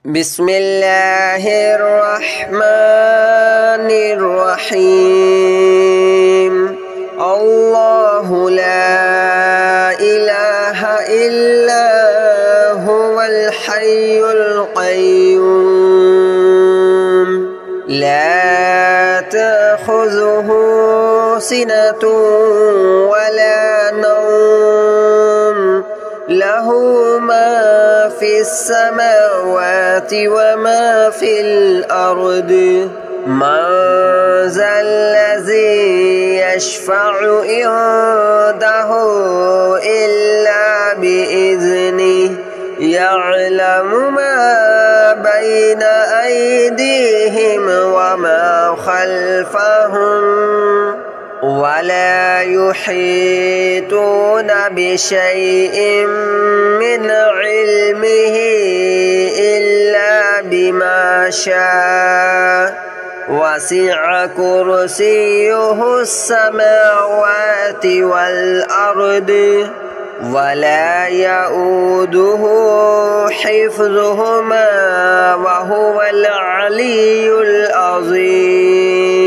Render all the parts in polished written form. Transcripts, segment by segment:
بسم الله الرحمن الرحيم الله لا إله إلا هو الحي القيوم لا تأخذه سنة ولا نوم له ما في السماوات وما في الأرض من ذا الذي يشفع عنده إلا بإذنه يعلم ما بين أيديهم وما خلفهم ولا يحيطون بشيء من علمه إلا بما شاء وسع كرسيه السماوات والأرض ولا يؤوده حفظهما وهو العلي العظيم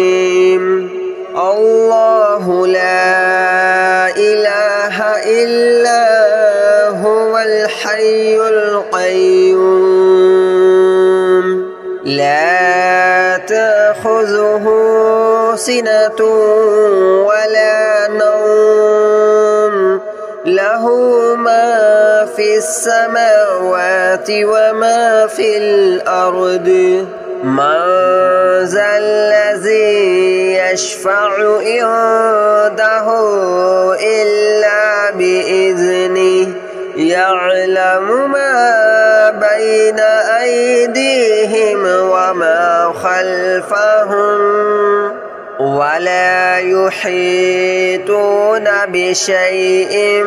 الله لا إله إلا هو الحي القيوم لا تأخذه سنة ولا نوم له ما في السماوات وما في الأرض من ذا الذي يشفع عنده إلا بإذنه يعلم ما بين أيديهم وما خلفهم ولا يحيطون بشيء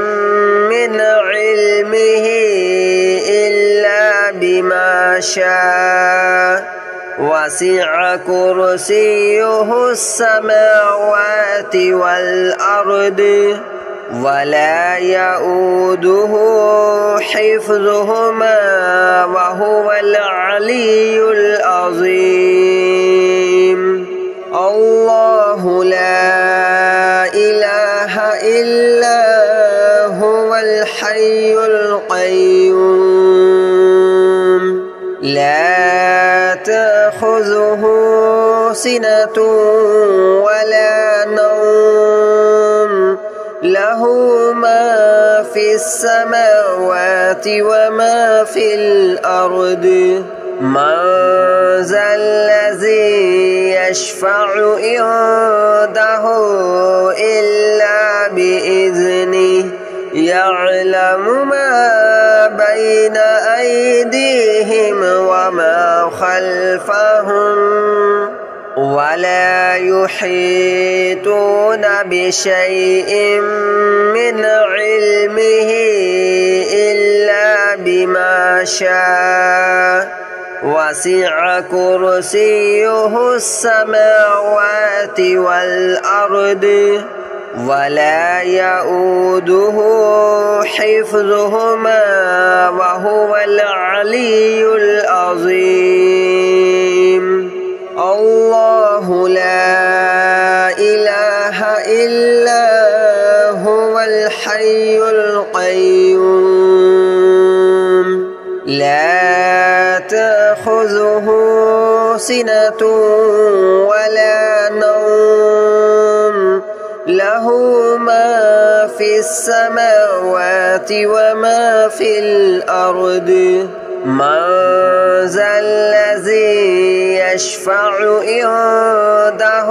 من علمه إلا بما شاء وسع كرسيه السماوات والأرض ولا يؤوده حفظهما وهو العلي العظيم الله لا إله إلا هو الحي القيوم لا تأخذه سنة ولا نوم له ما في السماوات وما في الأرض من ذا الذي يشفع عنده إلا بإذنه يعلم ما بين أيديهم وما خلفهم ولا يحيطون بشيء من علمه إلا بما شاء وسع كرسيه السماوات والأرض ولا يؤوده حفظهما وهو العلي العظيم الله لا إله إلا هو الحي القيوم لا تأخذه سنة ولا نوم له ما في السماوات وما في الأرض من ذا الذي يشفع عنده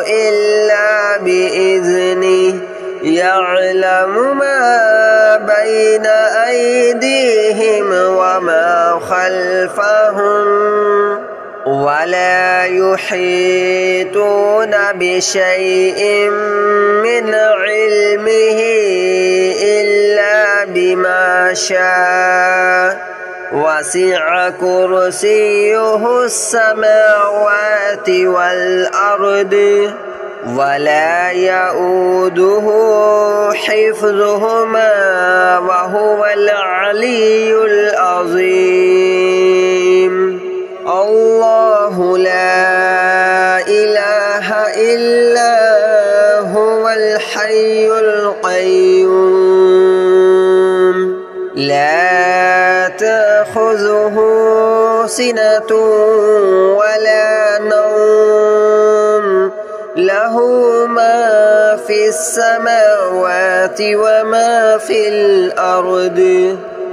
إلا بإذنه يعلم ما بين أيديهم وما خلفهم ولا يحيطون بشيء من علمه إلا بما شاء وسع كرسيه السماوات والأرض ولا يؤوده حفظهما وهو العلي العظيم. تأخذه سنة ولا نوم له ما في السماوات وما في الأرض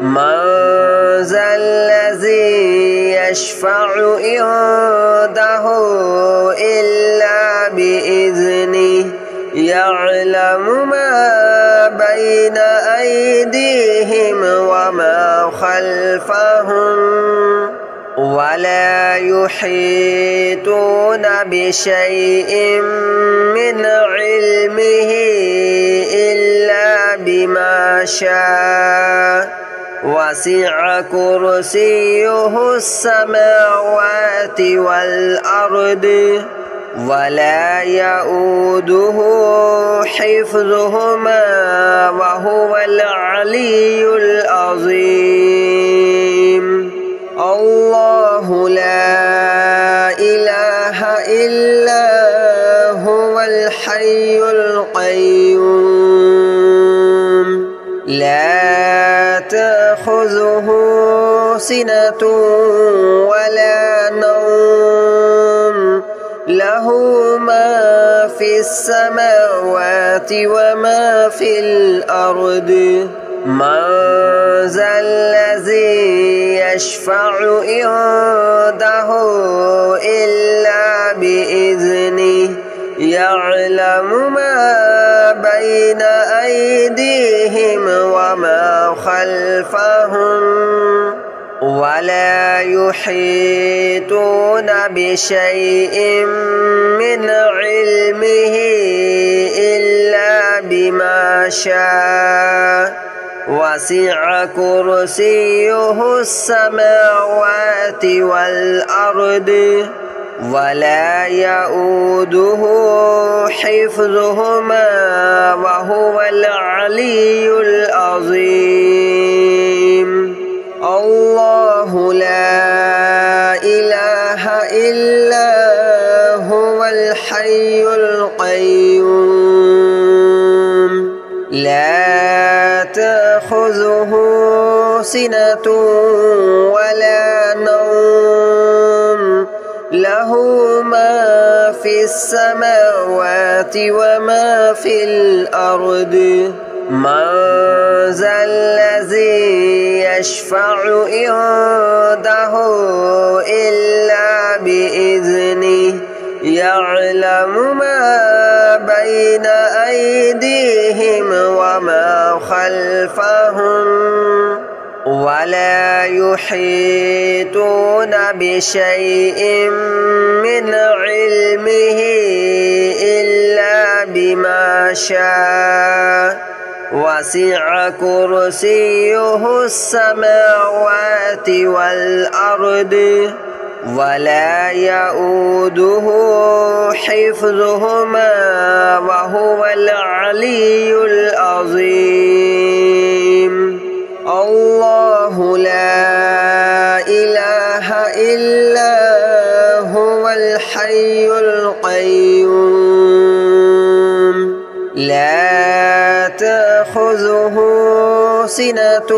من ذا الذي يشفع عنده إلا بإذنه يعلم ما بين أيديهم وما خلفهم ولا يحيطون بشيء من علمه إلا بما شاء وسع كرسيه السماوات والأرض ولا يؤوده حفظهما وهو العلي العظيم الله لا إله إلا هو الحي القيوم لا تأخذه سنة ولا نوم له ما في السماوات وما في الأرض من ذا الذي يشفع عنده إلا بإذنه يعلم ما بين أيديهم وما خلفهم ولا يحيطون بشيء من علمه إلا بما شاء وسع كرسيه السماوات والأرض ولا يؤوده حفظهما وهو العلي العظيم الله لا إله إلا هو الحي القيوم لا تأخذه سنة ولا نوم له ما في السماوات وما في الأرض من ذا الذي يشفع عنده إلا بإذنه يعلم ما بين أيديهم وما خلفهم ولا يحيطون بشيء من علمه إلا بما شاء وسع كرسيه السماوات والأرض ولا يؤوده حفظهما وهو العلي العظيم الله لا إله إلا هو الحي القيوم لا تأخذه سنة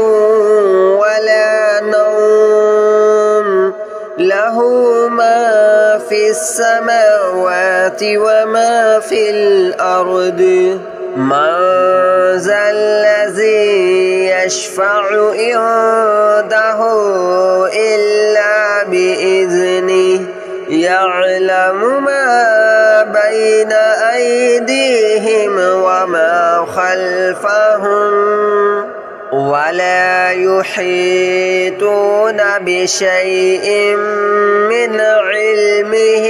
ولا نوم له ما في السماوات وما في الأرض من ذا الذي يشفع عنده إلا بإذنه يعلم ما بين أيديهم وما خلفهم ولا يحيطون بشيء من علمه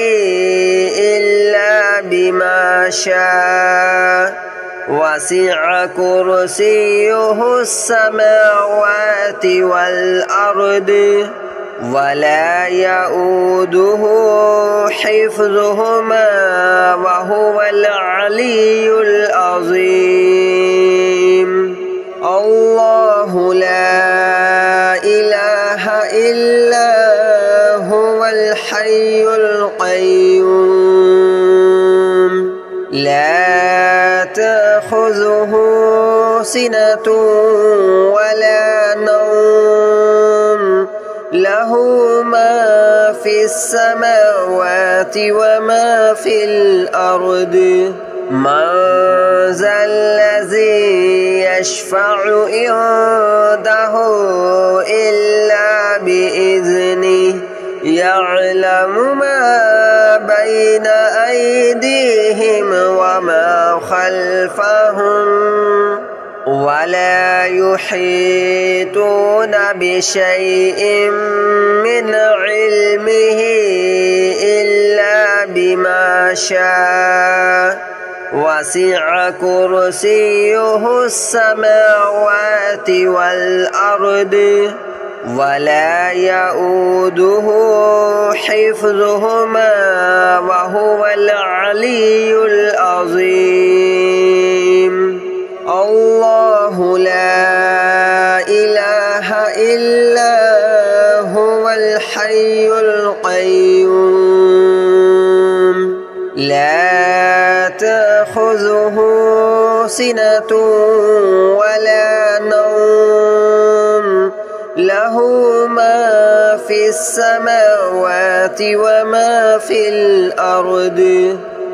إلا بما شاء وسع كرسيه السماوات والأرض ولا يؤوده حفظهما وهو العلي العظيم الله لا إله إلا هو الحي القيوم لا تأخذه سنة ولا نوم له له ما في السماوات وما في الأرض من ذا الذي يشفع عنده إلا بإذنه يعلم ما بين أيديهم وما خلفهم ولا يحيطون بشيء من علمه إلا بما شاء وسع كرسيه السماوات والأرض ولا يؤوده حفظهما وهو العلي العظيم الله لا إله إلا هو الحي القيوم لا تأخذه سنة ولا نوم له ما في السماوات وما في الأرض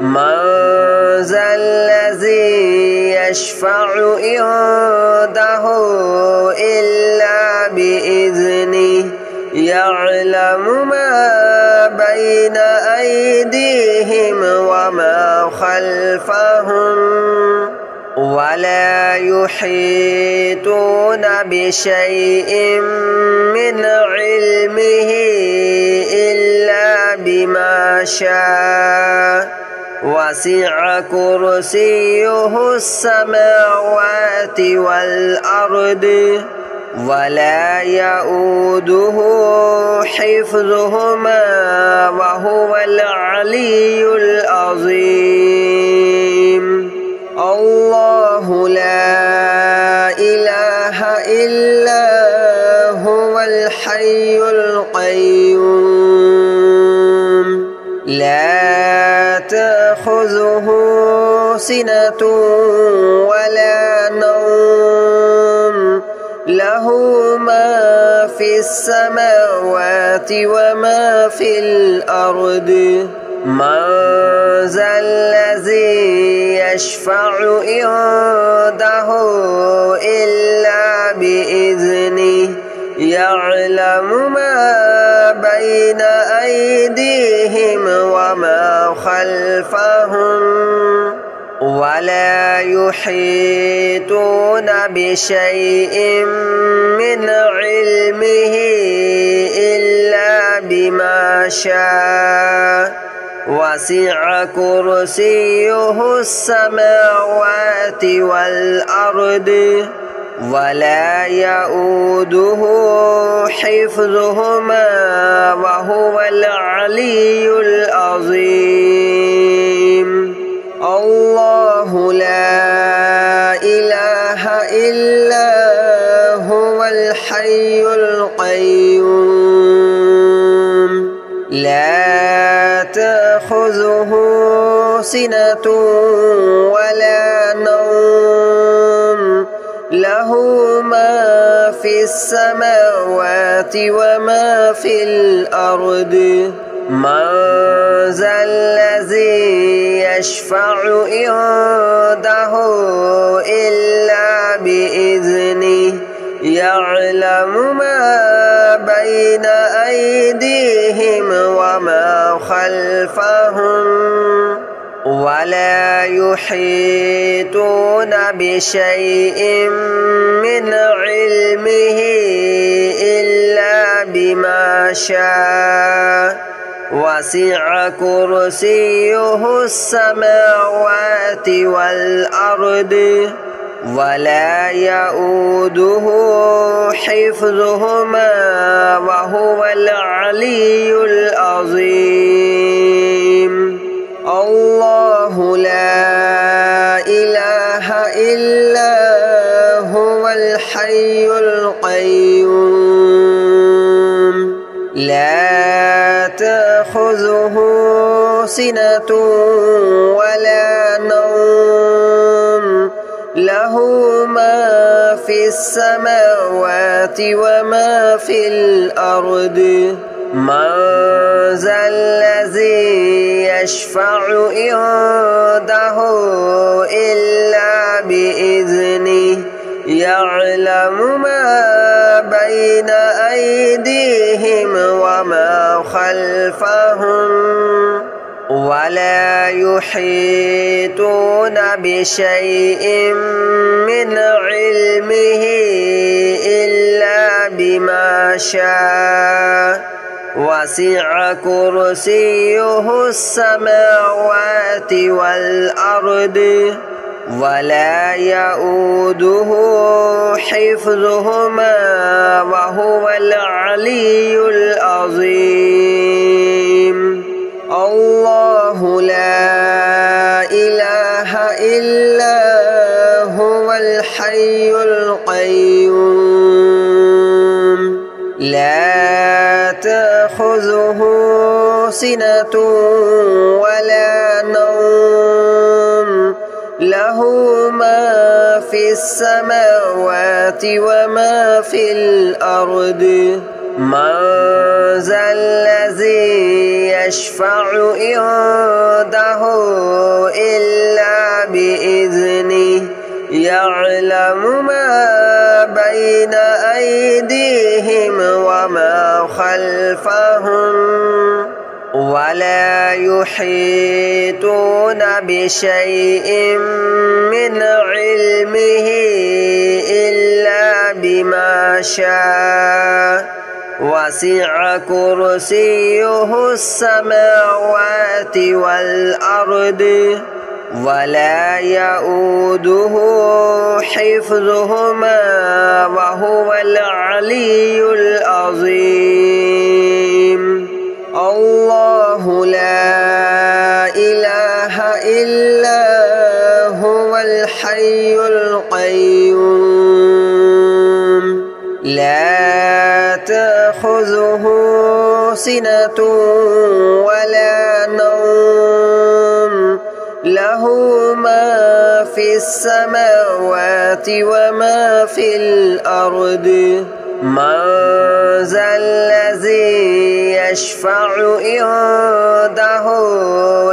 من ذا الذي يشفع عنده إلا بإذنه يعلم ما بين أيديهم وما خلفهم ولا يحيطون بشيء من علمه إلا بما شاء وسع كرسيه السماوات والأرض ولا يؤوده حفظهما وهو العلي العظيم الله لا إله إلا هو الحي القيوم لا تأخذه سنة ولا نوم له ما في السماوات وما في الأرض من ذا الذي يشفع عنده إلا بإذنه يعلم ما بين أيديهم وما خلفهم ولا يحيطون بشيء من علمه إلا بما شاء وسع كرسيه السماوات والأرض ولا يؤوده حفظهما وهو العلي العظيم الله لا إله إلا هو الحي القيوم لا تأخذه سنة ولا نوم له ما في السماوات وما في الأرض من ذا الذي يشفع عنده إلا بإذنه يعلم ما بين أيديهم وما خلفهم ولا يحيطون بشيء من علمه إلا بما شاء وسع كرسيه السماوات والأرض ولا يؤوده حفظهما وهو العلي العظيم الله لا إله إلا هو الحي القيوم لا تأخذه سنة ولا نوم له ما في السماوات وما في الأرض من ذا الذي يشفع عنده إلا بإذنه يعلم ما بين أيديهم وما خلفهم ولا يحيطون بشيء من علمه إلا بما شاء وسع كرسيه السماوات والأرض ولا يؤوده حفظهما وهو العلي العظيم الله لا إله إلا هو الحي القيوم لا تأخذه سنة ولا نوم له ما في السماوات وما في الأرض من ذا الذي يشفع عنده إلا بإذنه يعلم ما بين أيديهم وما خلفهم ولا يحيطون بشيء من علمه إلا بما شاء وسع كرسيه السماوات والأرض ولا يؤوده حفظهما وهو العلي العظيم الله لا إله إلا هو الحي القيوم لا تأخذه سنة ولا نوم له ما في السماوات وما في الأرض من ذا الذي يشفع عنده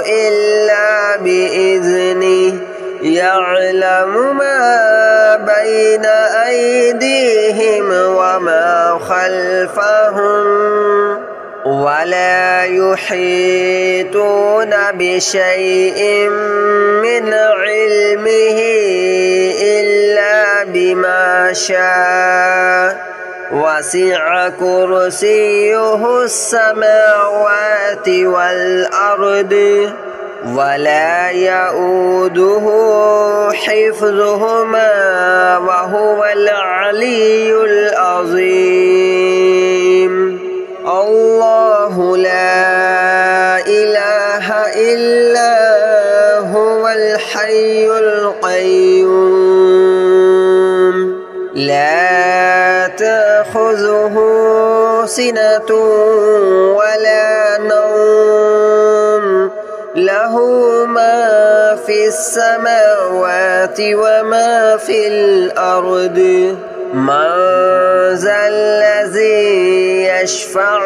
إلا بإذنه يعلم ما بين أيديهم وما خلفهم ولا يحيطون بشيء من علمه إلا بما شاء وسع كرسيه السماوات والأرض ولا يؤوده حفظهما وهو العلي العظيم الله لا إله إلا هو الحي القيوم لا تأخذه سنة ولا نوم له ما في السماوات وما في الأرض من ذا الذي يشفع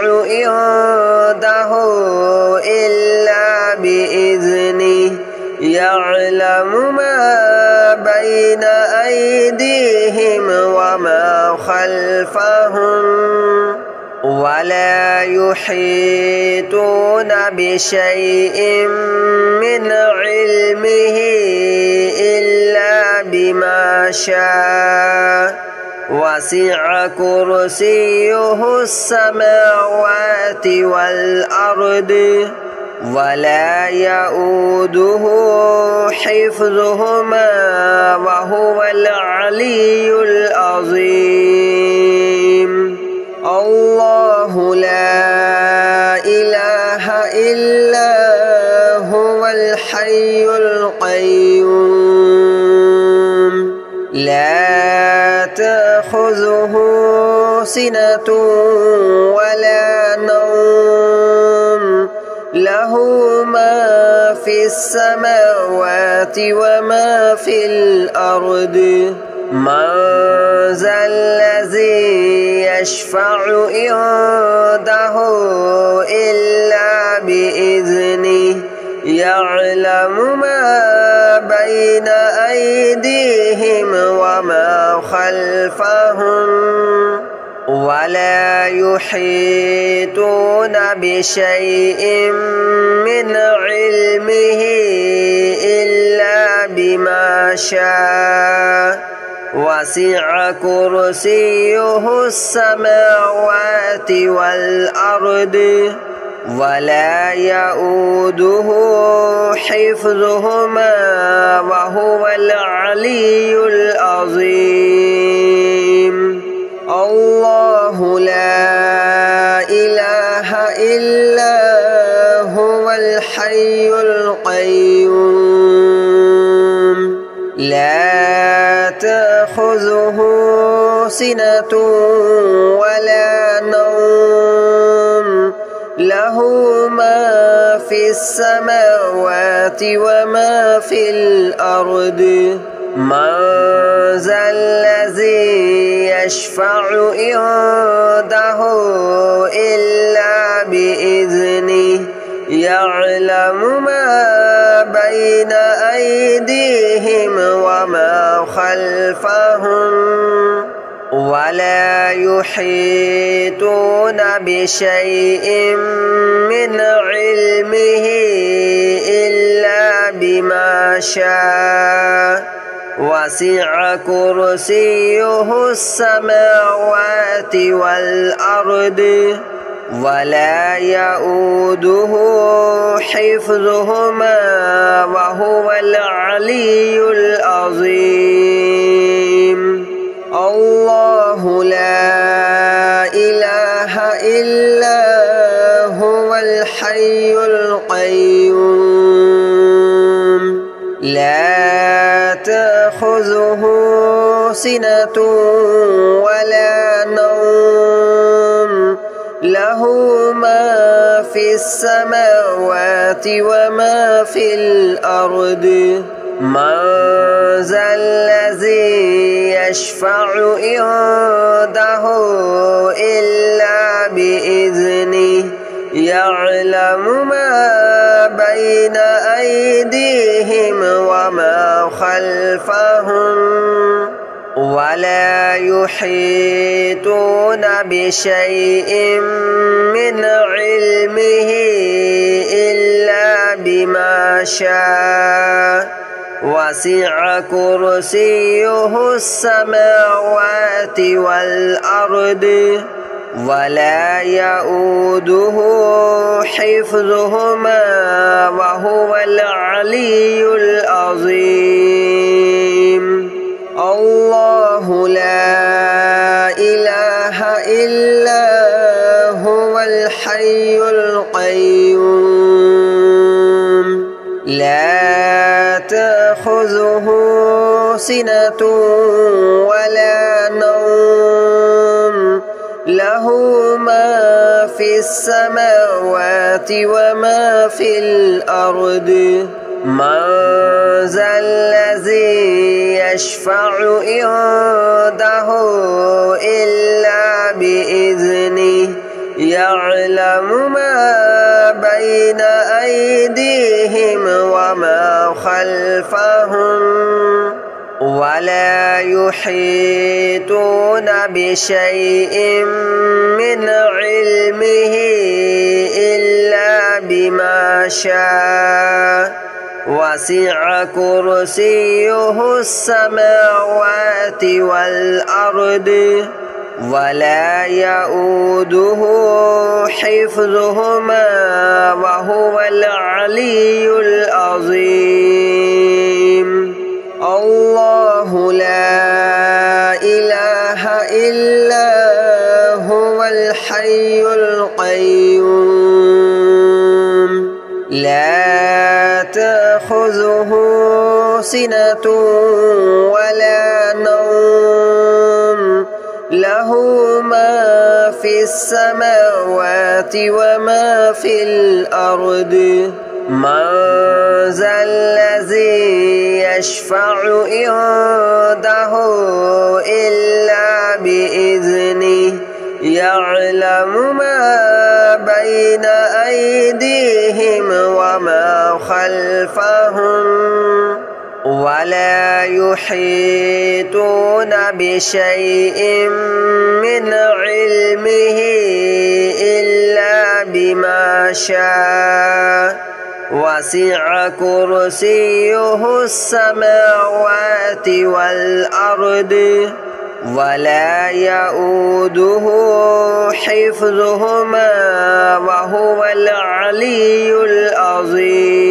عنده إلا بإذنه يعلم ما بين أيديهم وما خلفهم ولا يحيطون بشيء من علمه إلا بما شاء وسع كرسيه السماوات والأرض ولا يؤوده حفظهما وهو العلي العظيم الله لا إله إلا هو الحي القيوم لا تأخذه سنة ولا نوم له ما في السماوات وما في الأرض من ذا الذي يشفع عنده إلا بإذنه يعلم ما بين أيديهم وما خلفهم ولا يحيطون بشيء من علمه إلا بما شاء وسع كرسيه السماوات والأرض ولا يؤوده حفظهما وهو العلي العظيم الله لا إله إلا هو الحي القيوم لا تأخذه سنة ولا نوم له ما في السماوات وما في الأرض من ذا الذي يشفع عنده إلا بإذنه يعلم ما بين أيديهم وما خلفهم ولا يحيطون بشيء من علمه إلا بما شاء وسع كرسيه السماوات والأرض ولا يؤوده حفظهما وهو العلي العظيم الله لا إله إلا هو الحي القيوم لا تأخذه سنة ولا نوم له ما في السماوات وما في الأرض من ذا الذي يشفع عنده إلا بإذنه يعلم ما بين أيديهم وما خلفهم ولا يحيطون بشيء من علمه إلا بما شاء وسع كرسيه السماوات والأرض ولا يؤوده حفظهما وهو العلي العظيم الله لا إله إلا هو الحي القيوم لا تأخذه سنة ولا نوم له ما في السماوات وما في الأرض من ذا الذي يشفع عنده إلا بإذنه يعلم ما بين أيديهم وما خلفهم ولا يحيطون بشيء من علمه إلا بما شاء وسع كرسيه السماوات والأرض ولا يؤوده حفظهما وهو العلي العظيم الله لا إله إلا هو الحي القيوم لا تأخذه سنة ولا نوم له ما في السماوات وما في الأرض من ذا الذي يشفع عنده إلا بإذنه يعلم ما بين أيديهم وما خلفهم ولا يحيطون بشيء من علمه إلا بما شاء وسع كرسيه السماوات والأرض ولا يؤوده حفظهما وهو العلي العظيم